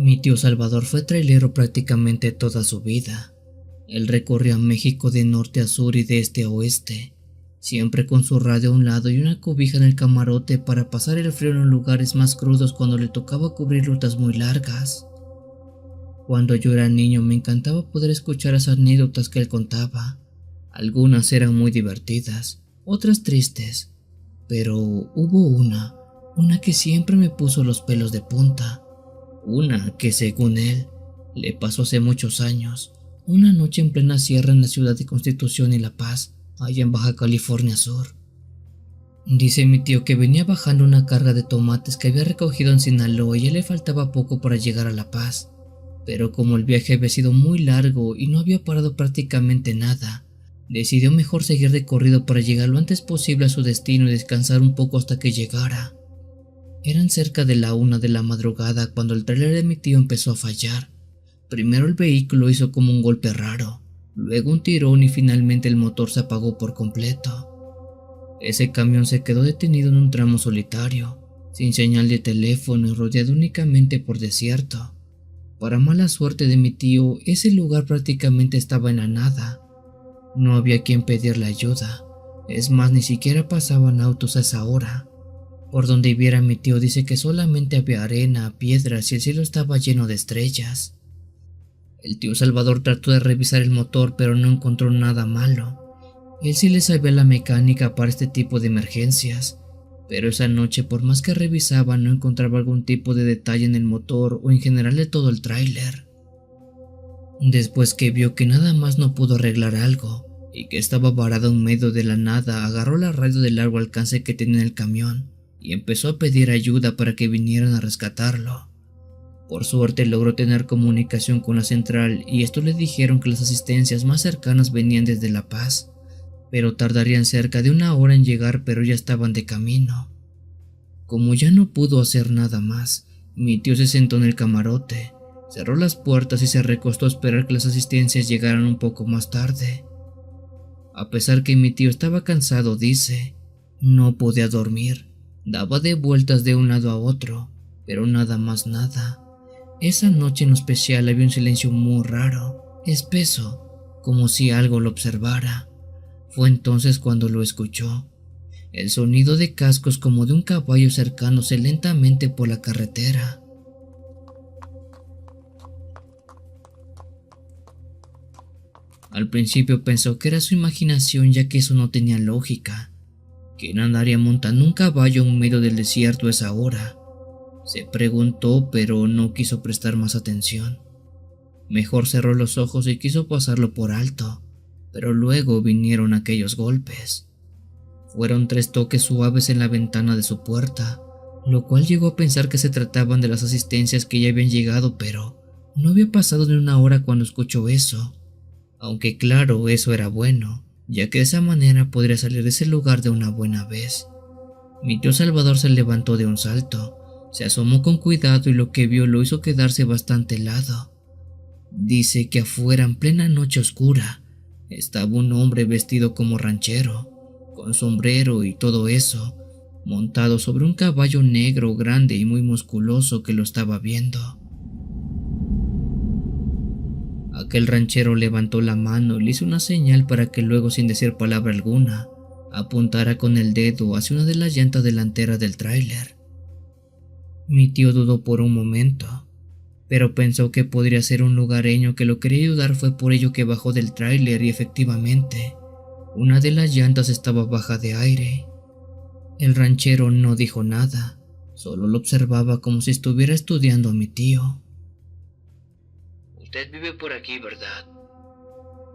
Mi tío Salvador fue trailero prácticamente toda su vida. Él recorrió a México de norte a sur y de este a oeste, siempre con su radio a un lado y una cobija en el camarote para pasar el frío en los lugares más crudos cuando le tocaba cubrir rutas muy largas. Cuando yo era niño me encantaba poder escuchar las anécdotas que él contaba. Algunas eran muy divertidas, otras tristes, pero hubo una que siempre me puso los pelos de punta. Una que, según él, le pasó hace muchos años, una noche en plena sierra en la ciudad de Constitución y La Paz, allá en Baja California Sur. Dice mi tío que venía bajando una carga de tomates que había recogido en Sinaloa y ya le faltaba poco para llegar a La Paz, pero como el viaje había sido muy largo y no había parado prácticamente nada, decidió mejor seguir recorrido para llegar lo antes posible a su destino y descansar un poco hasta que llegara. Eran cerca de la 1 de la madrugada cuando el tráiler de mi tío empezó a fallar. Primero el vehículo hizo como un golpe raro, luego un tirón y finalmente el motor se apagó por completo. Ese camión se quedó detenido en un tramo solitario, sin señal de teléfono y rodeado únicamente por desierto. Para mala suerte de mi tío, ese lugar prácticamente estaba en la nada. No había quien pedirle ayuda, es más, ni siquiera pasaban autos a esa hora. Por donde viera mi tío dice que solamente había arena, piedras y el cielo estaba lleno de estrellas. El tío Salvador trató de revisar el motor pero no encontró nada malo. Él sí le sabía la mecánica para este tipo de emergencias, pero esa noche por más que revisaba no encontraba algún tipo de detalle en el motor o en general de todo el tráiler. Después que vio que nada más no pudo arreglar algo y que estaba varado en medio de la nada, agarró la radio de largo alcance que tenía en el camión y empezó a pedir ayuda para que vinieran a rescatarlo. Por suerte logró tener comunicación con la central y estos le dijeron que las asistencias más cercanas venían desde La Paz, pero tardarían cerca de 1 hora en llegar, pero ya estaban de camino. Como ya no pudo hacer nada más, mi tío se sentó en el camarote, cerró las puertas y se recostó a esperar que las asistencias llegaran un poco más tarde. A pesar que mi tío estaba cansado, dice, no podía dormir. Daba de vueltas de un lado a otro, pero nada más nada. Esa noche en especial había un silencio muy raro, espeso, como si algo lo observara. Fue entonces cuando lo escuchó. El sonido de cascos como de un caballo acercándose lentamente por la carretera. Al principio pensó que era su imaginación, ya que eso no tenía lógica. ¿Quién andaría montando un caballo en medio del desierto a esa hora? Se preguntó, pero no quiso prestar más atención. Mejor cerró los ojos y quiso pasarlo por alto, pero luego vinieron aquellos golpes. Fueron 3 toques suaves en la ventana de su puerta, lo cual llegó a pensar que se trataban de las asistencias que ya habían llegado, pero no había pasado ni 1 hora cuando escuchó eso. Aunque claro, eso era bueno, ya que de esa manera podría salir de ese lugar de una buena vez. Mi tío Salvador se levantó de un salto, se asomó con cuidado y lo que vio lo hizo quedarse bastante helado. Dice que afuera, en plena noche oscura, estaba un hombre vestido como ranchero, con sombrero y todo eso, montado sobre un caballo negro grande y muy musculoso que lo estaba viendo. Aquel ranchero levantó la mano y le hizo una señal para que luego, sin decir palabra alguna, apuntara con el dedo hacia una de las llantas delanteras del tráiler. Mi tío dudó por un momento, pero pensó que podría ser un lugareño que lo quería ayudar. Fue por ello que bajó del tráiler y efectivamente, una de las llantas estaba baja de aire. El ranchero no dijo nada, solo lo observaba como si estuviera estudiando a mi tío. «Usted vive por aquí, ¿verdad?»,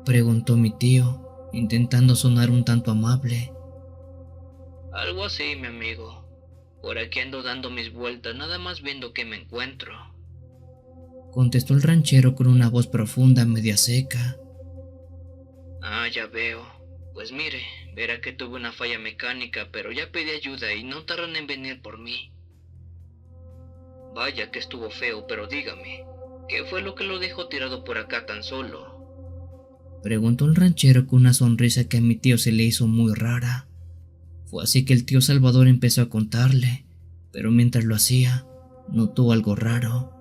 preguntó mi tío, intentando sonar un tanto amable. «Algo así, mi amigo. Por aquí ando dando mis vueltas, nada más viendo qué me encuentro», contestó el ranchero con una voz profunda, media seca. «Ah, ya veo. Pues mire, verá que tuve una falla mecánica, pero ya pedí ayuda y no tardan en venir por mí. Vaya que estuvo feo, pero dígame, ¿qué fue lo que lo dejó tirado por acá tan solo?», preguntó el ranchero con una sonrisa que a mi tío se le hizo muy rara. Fue así que el tío Salvador empezó a contarle, pero mientras lo hacía, notó algo raro.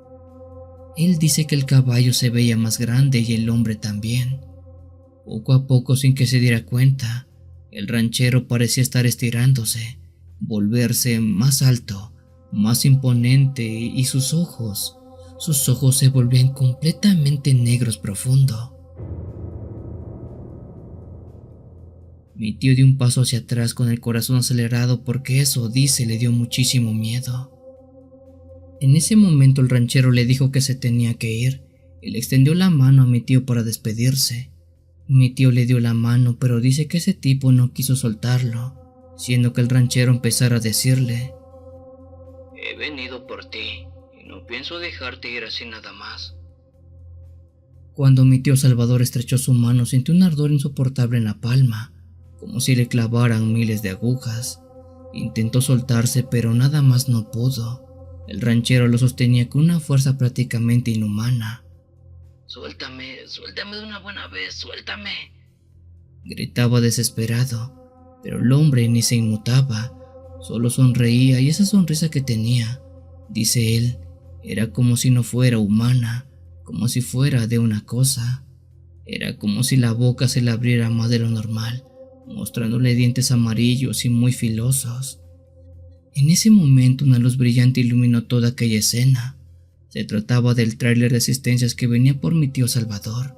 Él dice que el caballo se veía más grande y el hombre también. Poco a poco, sin que se diera cuenta, el ranchero parecía estar estirándose, volverse más alto, más imponente, y sus ojos se volvían completamente negros profundo. Mi tío dio un paso hacia atrás con el corazón acelerado porque eso, dice, le dio muchísimo miedo. En ese momento el ranchero le dijo que se tenía que ir y le extendió la mano a mi tío para despedirse. Mi tío le dio la mano, pero dice que ese tipo no quiso soltarlo, siendo que el ranchero empezara a decirle: he venido por ti y no pienso dejarte ir así nada más. Cuando mi tío Salvador estrechó su mano, sintió un ardor insoportable en la palma, como si le clavaran miles de agujas. Intentó soltarse, pero nada más no pudo. El ranchero lo sostenía con una fuerza prácticamente inhumana. Suéltame de una buena vez, suéltame. Gritaba desesperado, pero el hombre ni se inmutaba, solo sonreía, y esa sonrisa que tenía, dice él, era como si no fuera humana, como si fuera de una cosa. Era como si la boca se le abriera más de lo normal, mostrándole dientes amarillos y muy filosos. En ese momento una luz brillante iluminó toda aquella escena. Se trataba del tráiler de asistencias que venía por mi tío Salvador.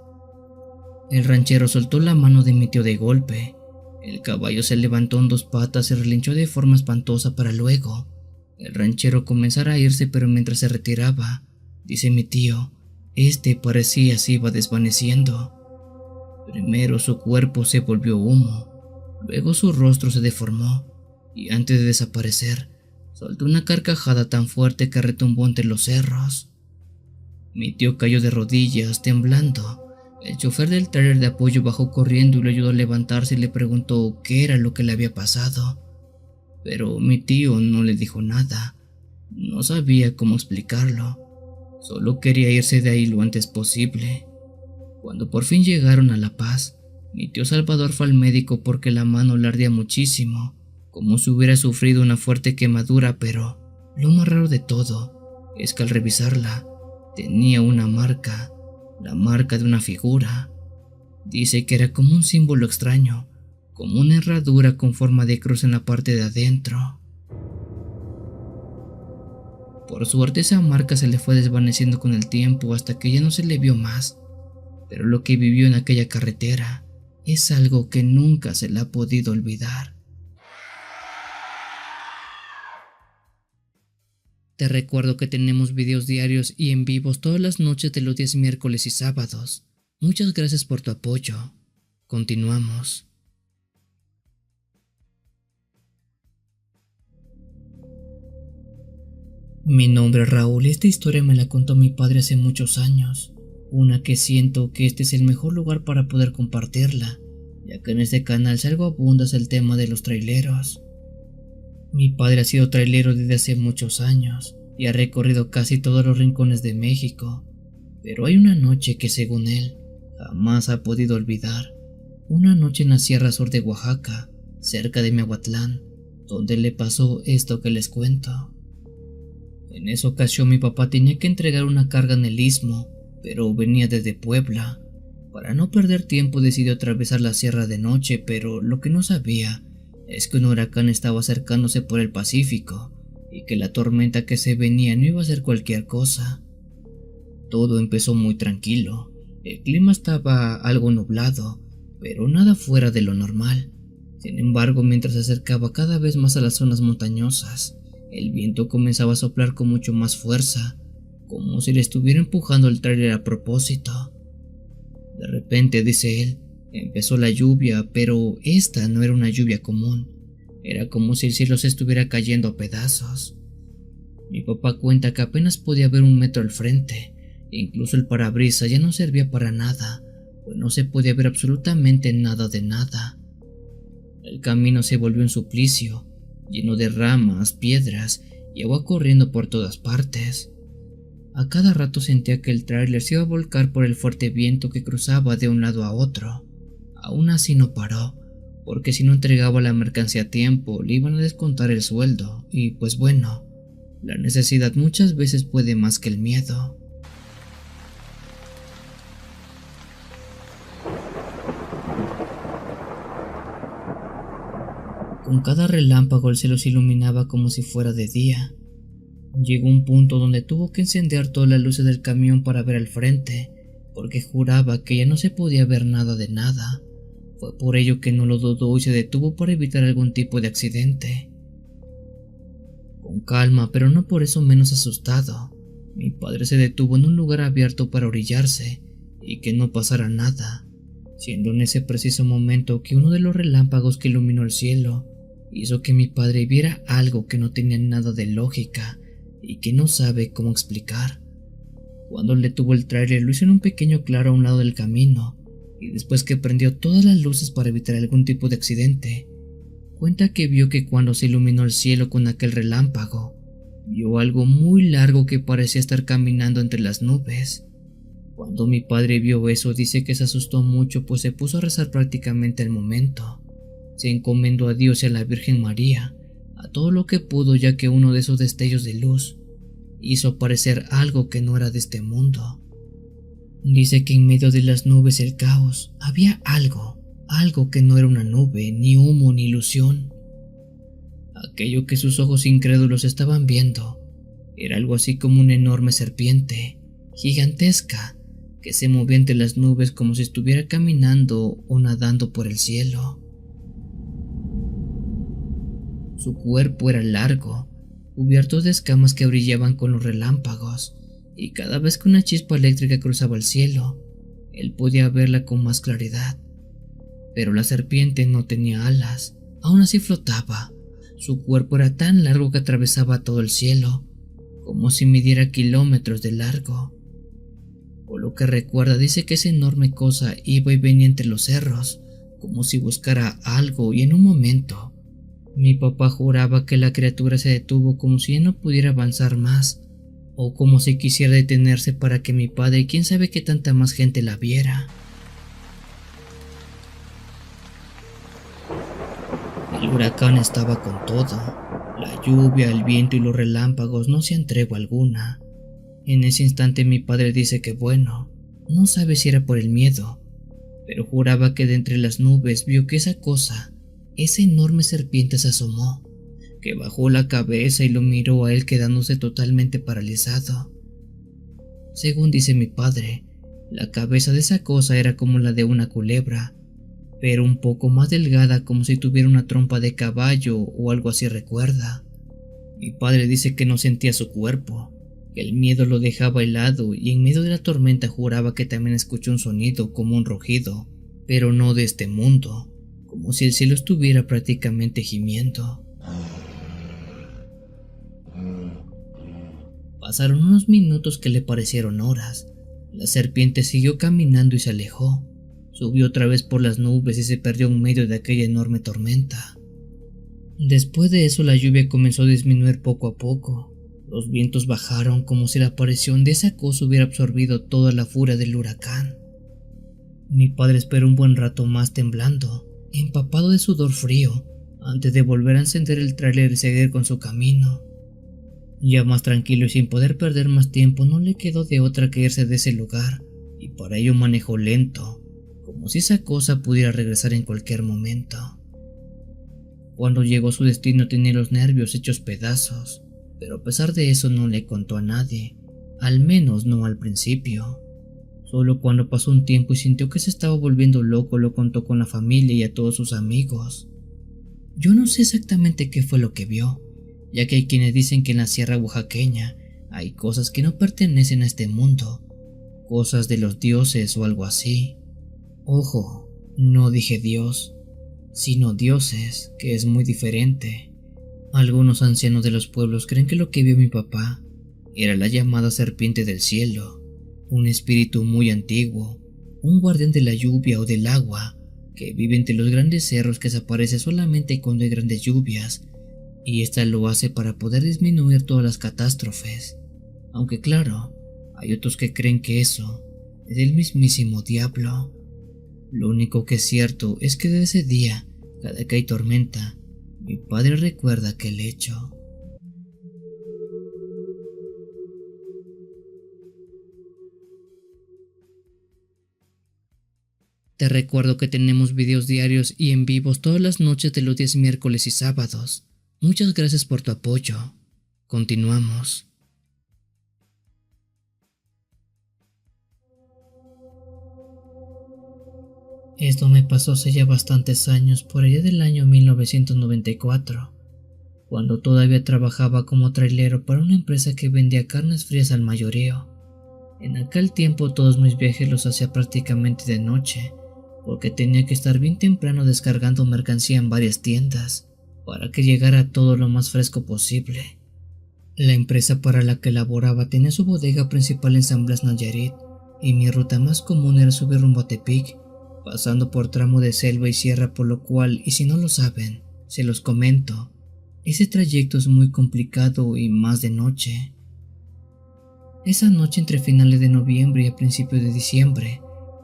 El ranchero soltó la mano de mi tío de golpe. El caballo se levantó en dos patas y relinchó de forma espantosa para luego el ranchero comenzara a irse, pero mientras se retiraba, dice mi tío, parecía se iba desvaneciendo. Primero su cuerpo se volvió humo, luego su rostro se deformó y antes de desaparecer, soltó una carcajada tan fuerte que retumbó entre los cerros. Mi tío cayó de rodillas, temblando. El chofer del tráiler de apoyo bajó corriendo y lo ayudó a levantarse y le preguntó qué era lo que le había pasado. Pero mi tío no le dijo nada. No sabía cómo explicarlo. Solo quería irse de ahí lo antes posible. Cuando por fin llegaron a La Paz, mi tío Salvador fue al médico porque la mano le ardía muchísimo, como si hubiera sufrido una fuerte quemadura, pero lo más raro de todo es que al revisarla tenía una marca, la marca de una figura. Dice que era como un símbolo extraño, como una herradura con forma de cruz en la parte de adentro. Por suerte esa marca se le fue desvaneciendo con el tiempo hasta que ya no se le vio más, pero lo que vivió en aquella carretera es algo que nunca se le ha podido olvidar. Te recuerdo que tenemos videos diarios y en vivos todas las noches de los días miércoles y sábados. Muchas gracias por tu apoyo. Continuamos. Mi nombre es Raúl y esta historia me la contó mi padre hace muchos años. Una que siento que este es el mejor lugar para poder compartirla, ya que en este canal salgo abundas el tema de los traileros. Mi padre ha sido trailero desde hace muchos años y ha recorrido casi todos los rincones de México, pero hay una noche que según él jamás ha podido olvidar. Una noche en la Sierra Sur de Oaxaca, cerca de Miahuatlán, donde le pasó esto que les cuento. En esa ocasión mi papá tenía que entregar una carga en el istmo, pero venía desde Puebla. Para no perder tiempo decidió atravesar la sierra de noche, pero lo que no sabía es que un huracán estaba acercándose por el Pacífico y que la tormenta que se venía no iba a ser cualquier cosa. Todo empezó muy tranquilo. El clima estaba algo nublado, pero nada fuera de lo normal. Sin embargo, mientras se acercaba cada vez más a las zonas montañosas, el viento comenzaba a soplar con mucho más fuerza, como si le estuviera empujando el tráiler a propósito. De repente, dice él, empezó la lluvia, pero esta no era una lluvia común. Era como si el cielo se estuviera cayendo a pedazos. Mi papá cuenta que apenas podía ver 1 metro al frente. Incluso el parabrisas ya no servía para nada, pues no se podía ver absolutamente nada de nada. El camino se volvió un suplicio, lleno de ramas, piedras y agua corriendo por todas partes. A cada rato sentía que el tráiler se iba a volcar por el fuerte viento que cruzaba de un lado a otro. Aún así no paró, porque si no entregaba la mercancía a tiempo le iban a descontar el sueldo y pues bueno, la necesidad muchas veces puede más que el miedo. Con cada relámpago el cielo se iluminaba como si fuera de día. Llegó un punto donde tuvo que encender todas las luces del camión para ver al frente, porque juraba que ya no se podía ver nada de nada. Fue por ello que no lo dudó y se detuvo para evitar algún tipo de accidente. Con calma, pero no por eso menos asustado, mi padre se detuvo en un lugar abierto para orillarse y que no pasara nada, siendo en ese preciso momento que uno de los relámpagos que iluminó el cielo hizo que mi padre viera algo que no tenía nada de lógica y que no sabe cómo explicar. Cuando le detuvo el tráiler lo hizo en un pequeño claro a un lado del camino, y después que prendió todas las luces para evitar algún tipo de accidente, cuenta que vio que cuando se iluminó el cielo con aquel relámpago, vio algo muy largo que parecía estar caminando entre las nubes. Cuando mi padre vio eso, dice que se asustó mucho, pues se puso a rezar prácticamente al momento. Se encomendó a Dios y a la Virgen María, a todo lo que pudo, ya que uno de esos destellos de luz hizo aparecer algo que no era de este mundo. Dice que en medio de las nubes y el caos había algo que no era una nube, ni humo, ni ilusión. Aquello que sus ojos incrédulos estaban viendo era algo así como una enorme serpiente, gigantesca, que se movía entre las nubes como si estuviera caminando o nadando por el cielo. Su cuerpo era largo, cubierto de escamas que brillaban con los relámpagos, y cada vez que una chispa eléctrica cruzaba el cielo, él podía verla con más claridad. Pero la serpiente no tenía alas, aún así flotaba. Su cuerpo era tan largo que atravesaba todo el cielo, como si midiera kilómetros de largo. Por lo que recuerda, dice que esa enorme cosa iba y venía entre los cerros, como si buscara algo, y en un momento, mi papá juraba que la criatura se detuvo como si ya no pudiera avanzar más, o como si quisiera detenerse para que mi padre y quién sabe qué tanta más gente la viera. El huracán estaba con todo. La lluvia, el viento y los relámpagos no hacían tregua alguna. En ese instante mi padre dice que bueno, no sabe si era por el miedo, pero juraba que de entre las nubes vio que esa cosa, esa enorme serpiente se asomó, que bajó la cabeza y lo miró a él quedándose totalmente paralizado. Según dice mi padre, la cabeza de esa cosa era como la de una culebra, pero un poco más delgada, como si tuviera una trompa de caballo o algo así, recuerda. Mi padre dice que no sentía su cuerpo, que el miedo lo dejaba helado, y en medio de la tormenta juraba que también escuchó un sonido como un rugido, pero no de este mundo, como si el cielo estuviera prácticamente gimiendo. Pasaron unos minutos que le parecieron horas. La serpiente siguió caminando y se alejó. Subió otra vez por las nubes y se perdió en medio de aquella enorme tormenta. Después de eso la lluvia comenzó a disminuir poco a poco. Los vientos bajaron como si la aparición de esa cosa hubiera absorbido toda la furia del huracán. Mi padre esperó un buen rato más temblando, empapado de sudor frío, antes de volver a encender el tráiler y seguir con su camino. Ya más tranquilo y sin poder perder más tiempo, no le quedó de otra que irse de ese lugar, y para ello manejó lento, como si esa cosa pudiera regresar en cualquier momento. Cuando llegó a su destino tenía los nervios hechos pedazos, pero a pesar de eso no le contó a nadie, al menos no al principio. Solo cuando pasó un tiempo y sintió que se estaba volviendo loco lo contó con la familia y a todos sus amigos. Yo no sé exactamente qué fue lo que vio, ya que hay quienes dicen que en la sierra oaxaqueña hay cosas que no pertenecen a este mundo, cosas de los dioses o algo así. Ojo, no dije Dios, sino dioses, que es muy diferente. Algunos ancianos de los pueblos creen que lo que vio mi papá era la llamada serpiente del cielo, un espíritu muy antiguo, un guardián de la lluvia o del agua, que vive entre los grandes cerros, que se aparece solamente cuando hay grandes lluvias, y esta lo hace para poder disminuir todas las catástrofes. Aunque claro, hay otros que creen que eso es el mismísimo diablo. Lo único que es cierto es que desde ese día, cada que hay tormenta, mi padre recuerda aquel hecho. Te recuerdo que tenemos videos diarios y en vivos todas las noches de los días miércoles y sábados. Muchas gracias por tu apoyo. Continuamos. Esto me pasó hace ya bastantes años, por allá del año 1994, cuando todavía trabajaba como trailero para una empresa que vendía carnes frías al mayoreo. En aquel tiempo todos mis viajes los hacía prácticamente de noche, porque tenía que estar bien temprano descargando mercancía en varias tiendas, para que llegara todo lo más fresco posible. La empresa para la que laboraba tenía su bodega principal en San Blas, Nayarit, y mi ruta más común era subir rumbo a Tepic, pasando por tramo de selva y sierra, por lo cual, y si no lo saben, se los comento, ese trayecto es muy complicado y más de noche. Esa noche entre finales de noviembre y a principios de diciembre,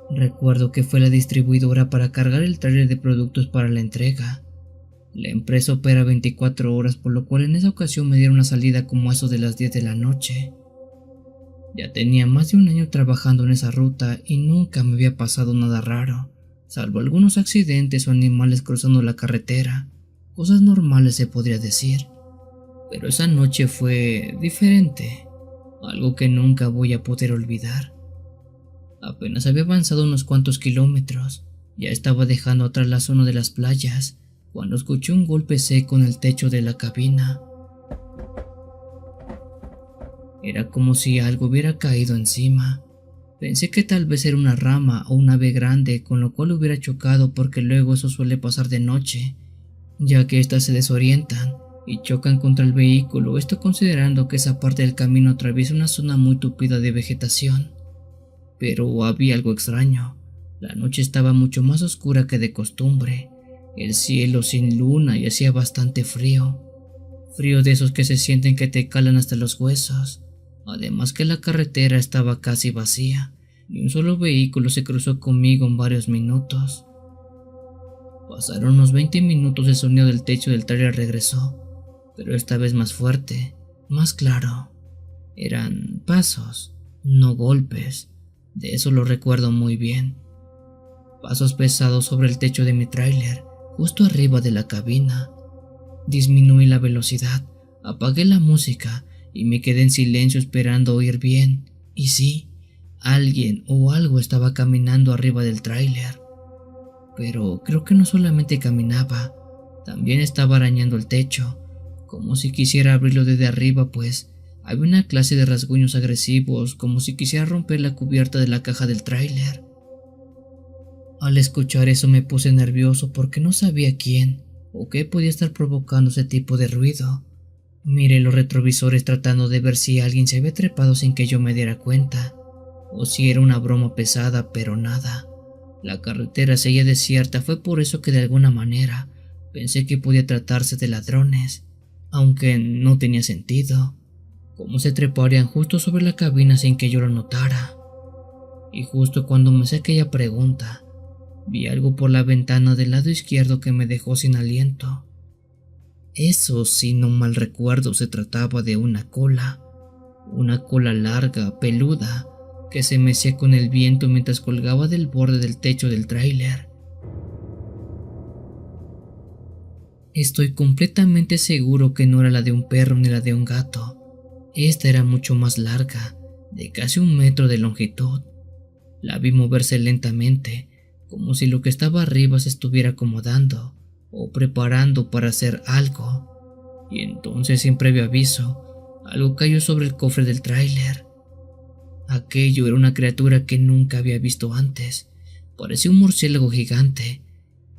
recuerdo que fue la distribuidora para cargar el tráiler de productos para la entrega. La empresa opera 24 horas, por lo cual en esa ocasión me dieron una salida como a eso de las 10 de la noche. Ya tenía más de un año trabajando en esa ruta y nunca me había pasado nada raro, salvo algunos accidentes o animales cruzando la carretera, cosas normales se podría decir. Pero esa noche fue diferente, algo que nunca voy a poder olvidar. Apenas había avanzado unos cuantos kilómetros, ya estaba dejando atrás la zona de las playas, cuando escuché un golpe seco en el techo de la cabina. Era como si algo hubiera caído encima. Pensé que tal vez era una rama o un ave grande, con lo cual hubiera chocado, porque luego eso suele pasar de noche, ya que éstas se desorientan y chocan contra el vehículo, esto considerando que esa parte del camino atraviesa una zona muy tupida de vegetación. Pero había algo extraño. La noche estaba mucho más oscura que de costumbre, el cielo sin luna y hacía bastante frío. Frío de esos que se sienten que te calan hasta los huesos. Además que la carretera estaba casi vacía y un solo vehículo se cruzó conmigo en varios minutos. Pasaron unos 20 minutos, el sonido del techo del tráiler regresó, pero esta vez más fuerte, más claro. Eran pasos, no golpes, de eso lo recuerdo muy bien. Pasos pesados sobre el techo de mi tráiler, justo arriba de la cabina. Disminuí la velocidad, apagué la música y me quedé en silencio esperando oír bien. Y sí, alguien o algo estaba caminando arriba del tráiler. Pero creo que no solamente caminaba, también estaba arañando el techo, como si quisiera abrirlo desde arriba, pues había una clase de rasguños agresivos, como si quisiera romper la cubierta de la caja del tráiler. Al escuchar eso me puse nervioso porque no sabía quién o qué podía estar provocando ese tipo de ruido. Miré los retrovisores tratando de ver si alguien se había trepado sin que yo me diera cuenta, o si era una broma pesada, pero nada. La carretera seguía desierta, fue por eso que de alguna manera pensé que podía tratarse de ladrones, aunque no tenía sentido. ¿Cómo se treparían justo sobre la cabina sin que yo lo notara? Y justo cuando me hice aquella pregunta, vi algo por la ventana del lado izquierdo que me dejó sin aliento. Eso, si no mal recuerdo, se trataba de una cola larga, peluda, que se mecía con el viento mientras colgaba del borde del techo del tráiler. Estoy completamente seguro que no era la de un perro ni la de un gato. Esta era mucho más larga, de casi 1 metro de longitud. La vi moverse lentamente, como si lo que estaba arriba se estuviera acomodando o preparando para hacer algo. Y entonces, sin previo aviso, algo cayó sobre el cofre del tráiler. Aquello era una criatura que nunca había visto antes. Parecía un murciélago gigante,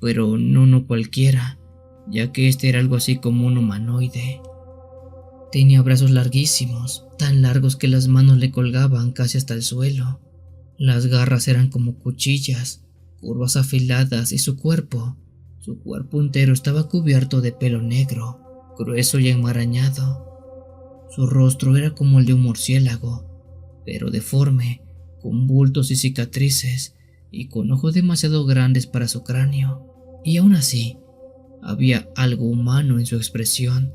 pero no cualquiera, ya que este era algo así como un humanoide. Tenía brazos larguísimos, tan largos que las manos le colgaban casi hasta el suelo. Las garras eran como cuchillas, curvas afiladas, y su cuerpo entero estaba cubierto de pelo negro, grueso y enmarañado. Su rostro era como el de un murciélago, pero deforme, con bultos y cicatrices, y con ojos demasiado grandes para su cráneo. Y aún así, había algo humano en su expresión,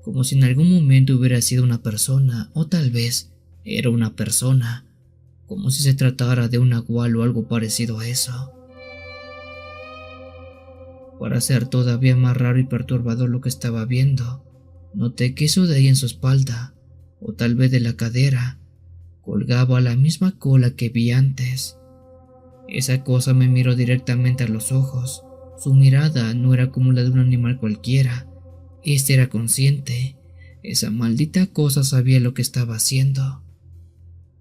como si en algún momento hubiera sido una persona, o tal vez era una persona, como si se tratara de un nahual o algo parecido a eso. Para hacer todavía más raro y perturbador lo que estaba viendo, noté que eso de ahí en su espalda, o tal vez de la cadera, colgaba la misma cola que vi antes. Esa cosa me miró directamente a los ojos. Su mirada no era como la de un animal cualquiera. Este era consciente. Esa maldita cosa sabía lo que estaba haciendo.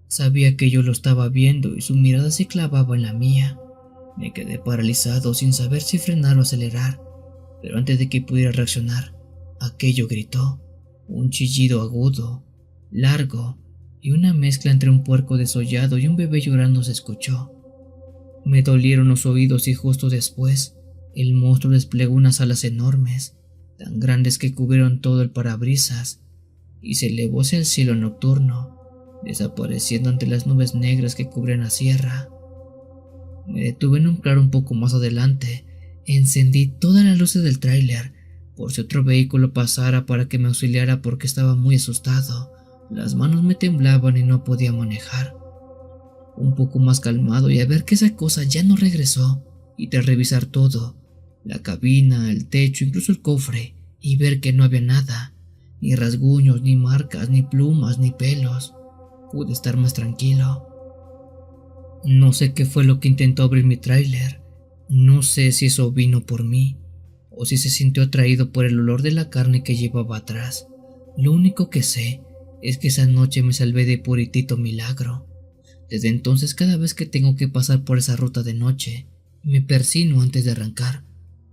Sabía que yo lo estaba viendo y su mirada se clavaba en la mía. Me quedé paralizado sin saber si frenar o acelerar, pero antes de que pudiera reaccionar, aquello gritó. Un chillido agudo, largo, y una mezcla entre un puerco desollado y un bebé llorando se escuchó. Me dolieron los oídos y justo después, el monstruo desplegó unas alas enormes, tan grandes que cubrieron todo el parabrisas, y se elevó hacia el cielo nocturno, desapareciendo ante las nubes negras que cubrían la sierra. Me detuve en un claro un poco más adelante, encendí todas las luces del tráiler, por si otro vehículo pasara para que me auxiliara porque estaba muy asustado. Las manos me temblaban y no podía manejar. Un poco más calmado y a ver que esa cosa ya no regresó, y tras revisar todo, la cabina, el techo, incluso el cofre, y ver que no había nada, ni rasguños, ni marcas, ni plumas, ni pelos, pude estar más tranquilo. No sé qué fue lo que intentó abrir mi tráiler, no sé si eso vino por mí, o si se sintió atraído por el olor de la carne que llevaba atrás. Lo único que sé es que esa noche me salvé de puritito milagro. Desde entonces, cada vez que tengo que pasar por esa ruta de noche, me persino antes de arrancar,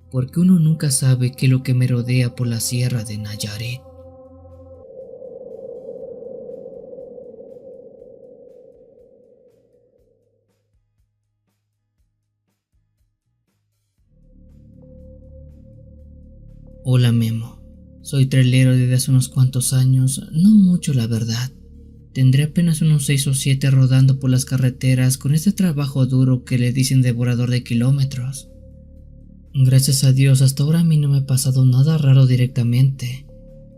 porque uno nunca sabe qué es lo que me rodea por la sierra de Nayarit. Hola Memo, soy trailero desde hace unos cuantos años, no mucho la verdad. Tendré apenas unos 6 o 7 rodando por las carreteras con este trabajo duro que le dicen devorador de kilómetros. Gracias a Dios hasta ahora a mí no me ha pasado nada raro directamente,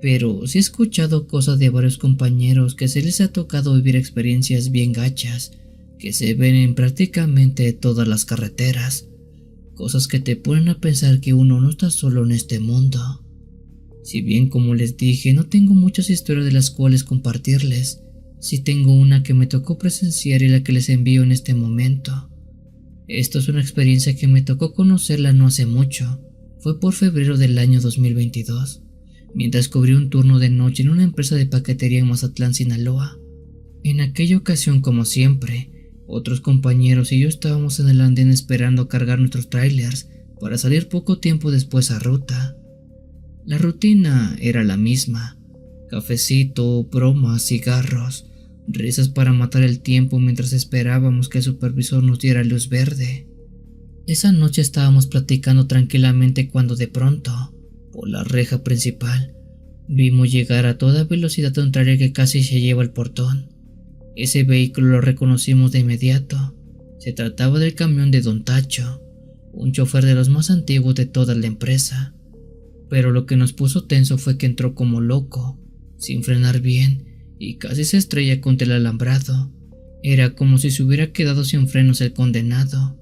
pero sí he escuchado cosas de varios compañeros que se les ha tocado vivir experiencias bien gachas que se ven en prácticamente todas las carreteras. Cosas que te ponen a pensar que uno no está solo en este mundo. Si bien, como les dije, no tengo muchas historias de las cuales compartirles, sí tengo una que me tocó presenciar y la que les envío en este momento. Esto es una experiencia que me tocó conocerla no hace mucho. Fue por febrero del año 2022, mientras cubrí un turno de noche en una empresa de paquetería en Mazatlán, Sinaloa. En aquella ocasión, como siempre, otros compañeros y yo estábamos en el andén esperando cargar nuestros trailers para salir poco tiempo después a ruta. La rutina era la misma: cafecito, bromas, cigarros, risas para matar el tiempo mientras esperábamos que el supervisor nos diera luz verde. Esa noche estábamos platicando tranquilamente cuando de pronto, por la reja principal, vimos llegar a toda velocidad a un trailer que casi se lleva el portón. Ese vehículo lo reconocimos de inmediato. Se trataba del camión de Don Tacho, un chofer de los más antiguos de toda la empresa. Pero lo que nos puso tenso fue que entró como loco, sin frenar bien, y casi se estrella contra el alambrado. Era como si se hubiera quedado sin frenos el condenado.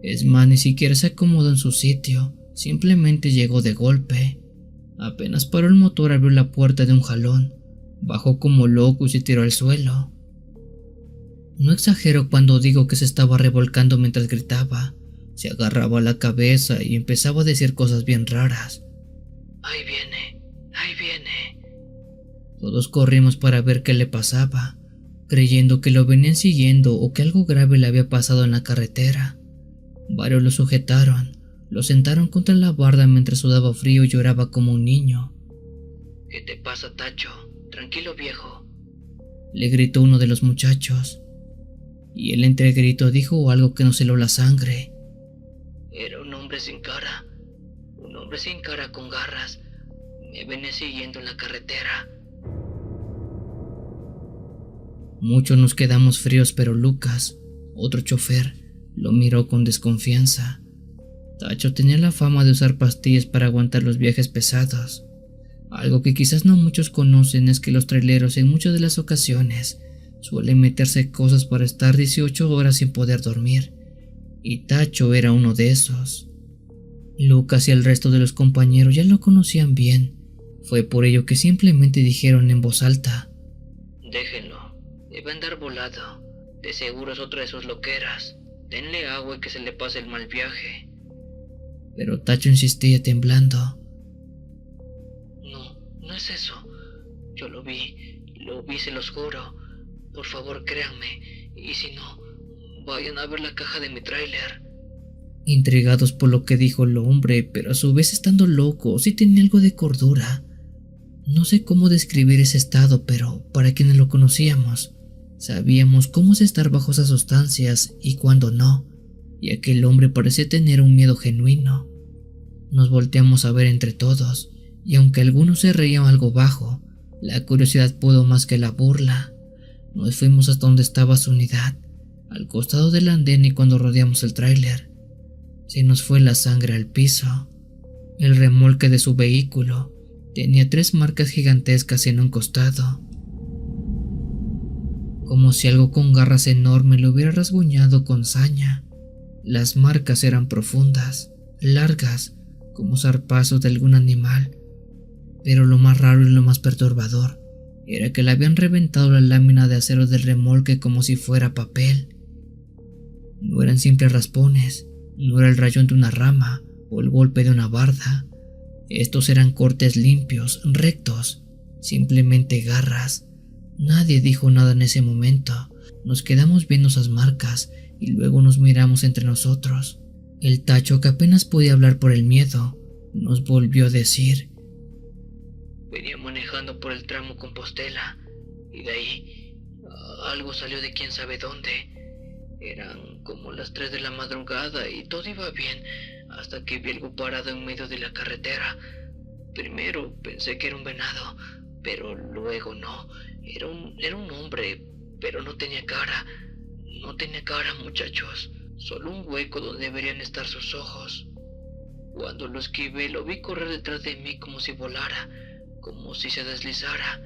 Es más, ni siquiera se acomodó en su sitio, simplemente llegó de golpe. Apenas paró el motor, abrió la puerta de un jalón, bajó como loco y se tiró al suelo. No exagero cuando digo que se estaba revolcando mientras gritaba. Se agarraba a la cabeza y empezaba a decir cosas bien raras. Ahí viene, ahí viene. Todos corrimos para ver qué le pasaba, creyendo que lo venían siguiendo o que algo grave le había pasado en la carretera. Varios lo sujetaron, lo sentaron contra la barda mientras sudaba frío y lloraba como un niño. ¿Qué te pasa, Tacho? Tranquilo, viejo, le gritó uno de los muchachos. Y él entre el grito dijo algo que nos heló la sangre. Era un hombre sin cara con garras. Me venía siguiendo en la carretera. Muchos nos quedamos fríos, pero Lucas, otro chofer, lo miró con desconfianza. Tacho tenía la fama de usar pastillas para aguantar los viajes pesados. Algo que quizás no muchos conocen es que los traileros en muchas de las ocasiones suelen meterse cosas para estar 18 horas sin poder dormir, y Tacho era uno de esos. Lucas y el resto de los compañeros ya lo conocían bien. Fue por ello que simplemente dijeron en voz alta: déjenlo, debe andar volado. De seguro es otra de sus loqueras. Denle agua y que se le pase el mal viaje. Pero Tacho insistía temblando: no, no es eso. Yo lo vi, se los juro. Por favor, créanme. Y si no, vayan a ver la caja de mi tráiler. Intrigados por lo que dijo el hombre, pero a su vez estando loco, sí tenía algo de cordura. No sé cómo describir ese estado, pero para quienes lo conocíamos, sabíamos cómo es estar bajo esas sustancias y cuándo no, y aquel hombre parecía tener un miedo genuino. Nos volteamos a ver entre todos, y aunque algunos se reían algo bajo, la curiosidad pudo más que la burla. Nos fuimos hasta donde estaba su unidad, al costado del andén, y cuando rodeamos el tráiler, se nos fue la sangre al piso. El remolque de su vehículo tenía 3 marcas gigantescas en un costado, como si algo con garras enormes lo hubiera rasguñado con saña. Las marcas eran profundas, largas, como zarpazos de algún animal, pero lo más raro y lo más perturbador era que le habían reventado la lámina de acero del remolque como si fuera papel. No eran simples raspones, no era el rayón de una rama o el golpe de una barda. Estos eran cortes limpios, rectos, simplemente garras. Nadie dijo nada en ese momento. Nos quedamos viendo esas marcas y luego nos miramos entre nosotros. El Tacho, que apenas podía hablar por el miedo, nos volvió a decir: venía manejando por el tramo Compostela y de ahí algo salió de quién sabe dónde. Eran como las 3 de la madrugada y todo iba bien hasta que vi algo parado en medio de la carretera. Primero pensé que era un venado, pero luego no. Era un hombre, pero no tenía cara. No tenía cara, muchachos. Solo un hueco donde deberían estar sus ojos. Cuando lo esquivé, lo vi correr detrás de mí como si volara, como si se deslizara,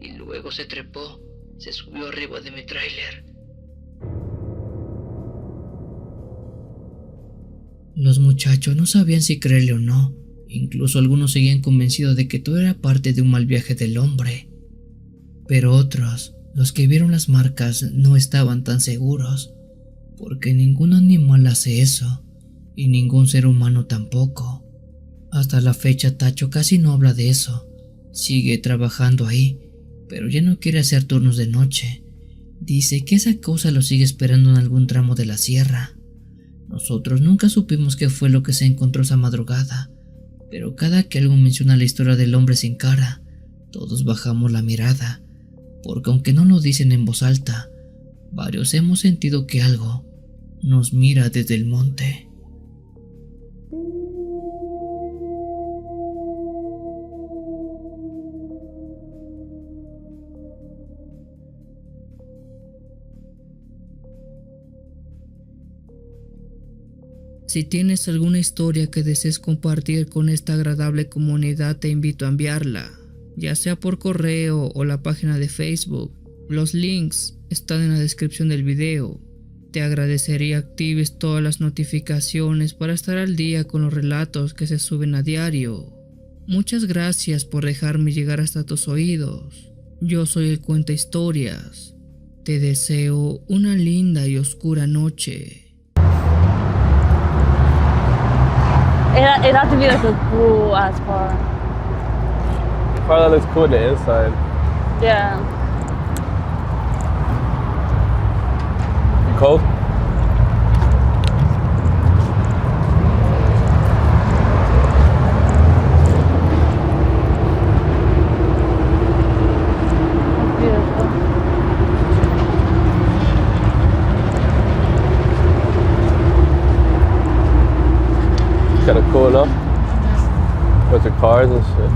y luego se trepó, se subió arriba de mi tráiler. Los muchachos no sabían si creerle o no. Incluso algunos seguían convencidos de que todo era parte de un mal viaje del hombre. Pero otros, los que vieron las marcas, no estaban tan seguros, porque ningún animal hace eso, y ningún ser humano tampoco. Hasta la fecha Tacho casi no habla de eso. Sigue trabajando ahí, pero ya no quiere hacer turnos de noche. Dice que esa cosa lo sigue esperando en algún tramo de la sierra. Nosotros nunca supimos qué fue lo que se encontró esa madrugada, pero cada que algo menciona la historia del hombre sin cara, todos bajamos la mirada, porque aunque no lo dicen en voz alta, varios hemos sentido que algo nos mira desde el monte. Si tienes alguna historia que desees compartir con esta agradable comunidad, te invito a enviarla, ya sea por correo o la página de Facebook. Los links están en la descripción del video. Te agradecería actives todas las notificaciones para estar al día con los relatos que se suben a diario. Muchas gracias por dejarme llegar hasta tus oídos. Yo soy el Cuenta Historias. Te deseo una linda y oscura noche. It had to be like a cool ass car. The car that looks cool on the inside. Yeah. You cold? Beautiful. Kind of cool enough. Bunch of cars and shit.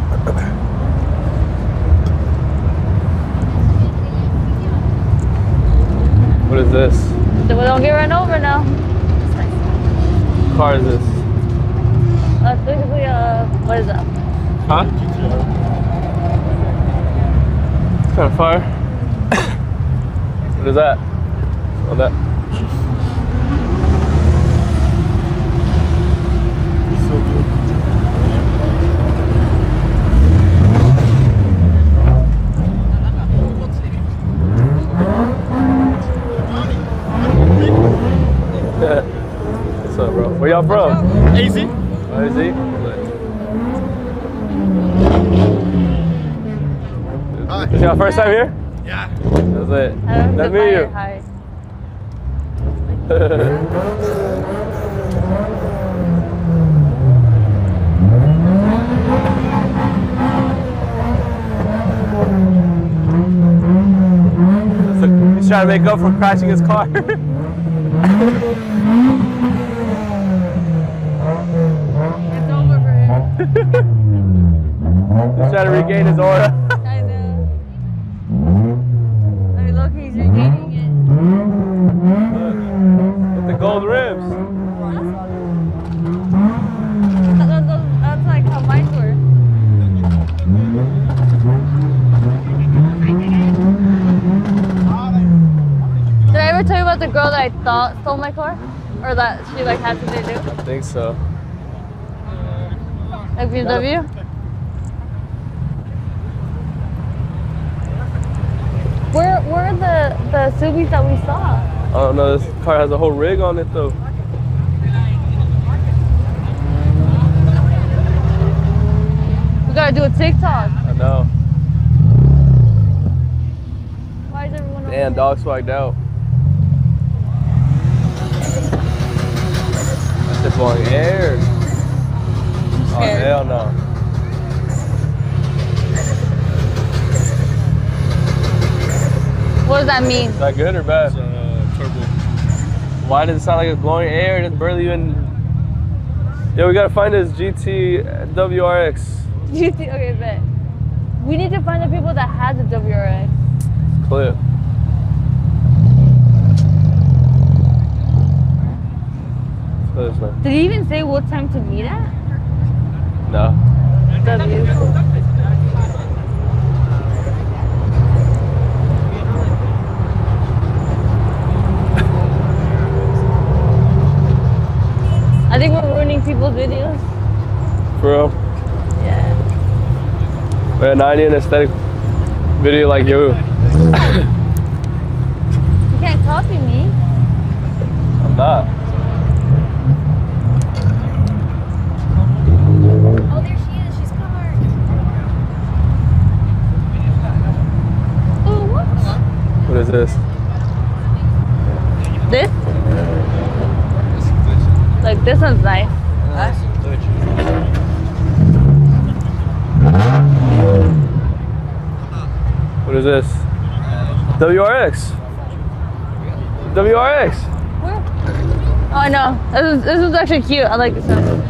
What is this? So we don't get run over now. What car is this? That's basically what is that? Huh? It's kind of fire. What is that? Oh, that. so good. What's up, bro? Where y'all from? AZ. Oh, is he? Hi. Is y'all first time here? Yeah. That's it. Nice to meet you. Hi. He's trying to make up for crashing his car. It's over for him. He's trying to regain his aura. I know. I mean, look, he's regaining it. With the gold rims. That's like how mine were. Did I ever tell you about the girl that I thought stole my car? Or that she like had something to do? I think so. Like BMW? Where are the Subis that we saw? I don't know, this car has a whole rig on it though. We gotta do a TikTok. I know. Why is everyone over Damn, there? dog swagged out. That's blowing air. Oh, scared. hell no. What does that mean? Is that good or bad? Turbo. Why does it sound like it's blowing air? It's barely even. Yeah, we gotta find this GT WRX Okay, bet. We need to find the people that had the WRX. clip. So this way. Did he even say what time to meet at? No. W. I think we're ruining people's videos. For real. Yeah. Man, I need an aesthetic video like you. You can't copy me. I'm not. Oh, there she is. She's covered. Oh, what? What is this? This? Like, this one's nice. What is this? WRX. WRX. Where? Oh, I know. This was actually cute. I like this one.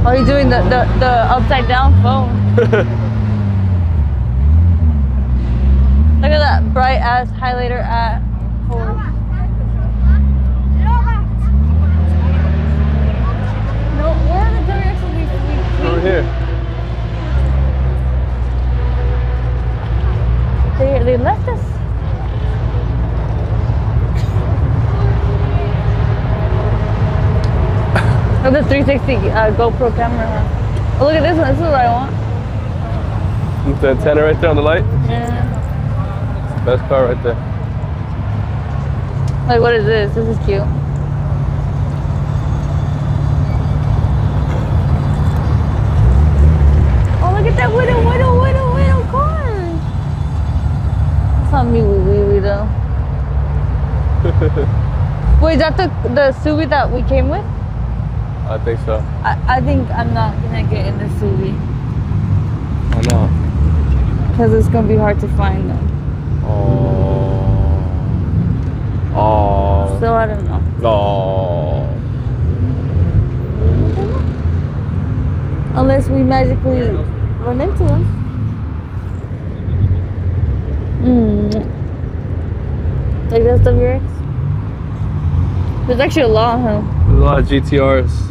Oh, he's doing the upside down phone. Look at that bright ass highlighter at Ford. No, where are the WRXs we Over here. They left us. Oh, the 360 GoPro camera. Oh, look at this one. This is what I want. With the antenna right there on the light. Yeah. Best car right there. Like, what is this? This is cute. Oh, look at that widow car. It's not me wee though. Wait, is that the Subi that we came with? I think so. I think I'm not gonna get in the Subi I know. because it's gonna be hard to find them. Oh. So I don't know. Oh. Unless we magically run into them. Like that's WRX. There's actually a lot, huh? There's a lot of GTRs.